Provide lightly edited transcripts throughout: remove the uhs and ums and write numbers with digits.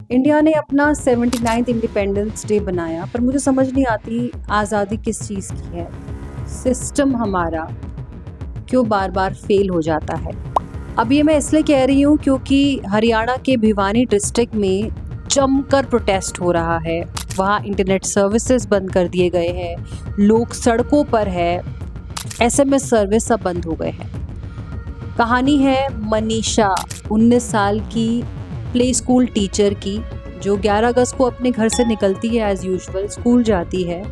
India ने अपना 79th independence day बनाया, पर मुझे समझ नहीं आती आज़ादी किस चीज़ की है। सिस्टम हमारा क्यों बार बार फेल हो जाता है। अब ये मैं इसलिए कह रही हूँ क्योंकि हरियाणा के भिवानी डिस्ट्रिक्ट में जमकर प्रोटेस्ट हो रहा है। वहाँ इंटरनेट सर्विसेज बंद कर दिए गए हैं, लोग सड़कों पर है, SMS सर्विस सब बंद हो गए हैं। कहानी है मनीषा, 19 साल की प्ले स्कूल टीचर की, जो 11 अगस्त को अपने घर से निकलती है, एज़ यूजुअल स्कूल जाती है।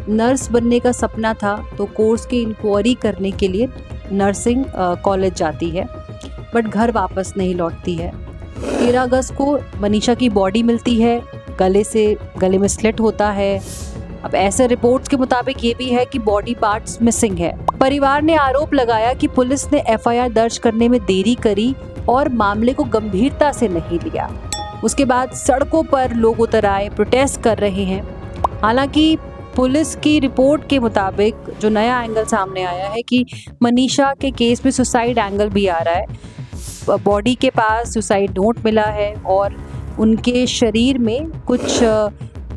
नर्स बनने का सपना था तो कोर्स की इंक्वायरी करने के लिए नर्सिंग कॉलेज जाती है, बट घर वापस नहीं लौटती है। 13 अगस्त को मनीषा की बॉडी मिलती है, गले में स्लिट होता है। अब ऐसे रिपोर्ट्स के मुताबिक ये भी है कि बॉडी पार्ट्स मिसिंग है। परिवार ने आरोप लगाया कि पुलिस ने FIR दर्ज करने में देरी करी और मामले को गंभीरता से नहीं लिया। उसके बाद सड़कों पर लोग उतर आए, प्रोटेस्ट कर रहे हैं। हालांकि पुलिस की रिपोर्ट के मुताबिक जो नया एंगल सामने आया है कि मनीषा के केस में सुसाइड एंगल भी आ रहा है। बॉडी के पास सुसाइड नोट मिला है और उनके शरीर में कुछ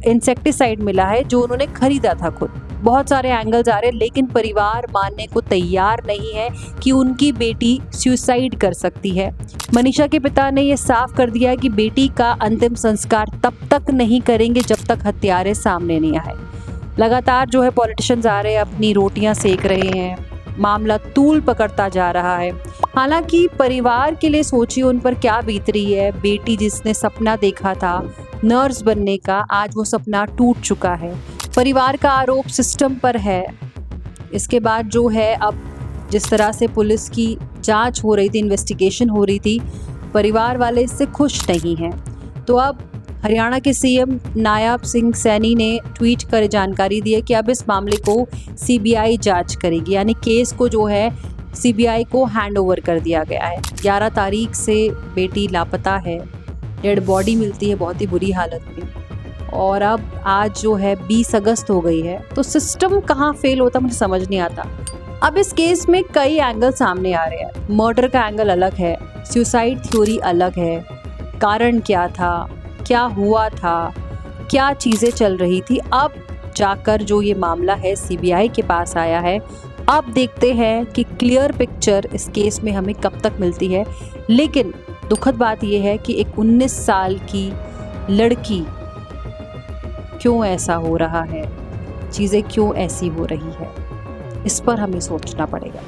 इंसेक्टिसाइड मिला है जो उन्होंने खरीदा था खुद। बहुत सारे एंगल्स आ रहे हैं, लेकिन परिवार मानने को तैयार नहीं है कि उनकी बेटी सुसाइड कर सकती है। मनीषा के पिता ने ये साफ कर दिया कि बेटी का अंतिम संस्कार तब तक नहीं करेंगे जब तक हत्यारे सामने नहीं आए। लगातार जो है पॉलिटिशियंस आ रहे हैं, अपनी रोटियां सेक रहे हैं, मामला तूल पकड़ता जा रहा है। हालांकि परिवार के लिए सोचिए उन पर क्या बीत रही है। बेटी जिसने सपना देखा था नर्स बनने का, आज वो सपना टूट चुका है। परिवार का आरोप सिस्टम पर है। इसके बाद जो है, अब जिस तरह से पुलिस की जांच हो रही थी, इन्वेस्टिगेशन हो रही थी, परिवार वाले इससे खुश नहीं हैं। तो अब हरियाणा के CM नायब सिंह सैनी ने ट्वीट कर जानकारी दी है कि अब इस मामले को CBI जांच करेगी, यानी केस को जो है CBI को हैंड ओवर कर दिया गया है। 11 तारीख से बेटी लापता है, डेड बॉडी मिलती है बहुत ही बुरी हालत में, और अब आज जो है 20 अगस्त हो गई है। तो सिस्टम कहाँ फेल होता मुझे समझ नहीं आता। अब इस केस में कई एंगल सामने आ रहे हैं। मर्डर का एंगल अलग है, सुसाइड थ्योरी अलग है, कारण क्या था, क्या हुआ था, क्या चीज़ें चल रही थी। अब जाकर जो ये मामला है CBI के पास आया है। अब देखते हैं कि क्लियर पिक्चर इस केस में हमें कब तक मिलती है। लेकिन दुखद बात यह है कि एक 19 साल की लड़की, क्यों ऐसा हो रहा है, चीज़ें क्यों ऐसी हो रही है, इस पर हमें सोचना पड़ेगा।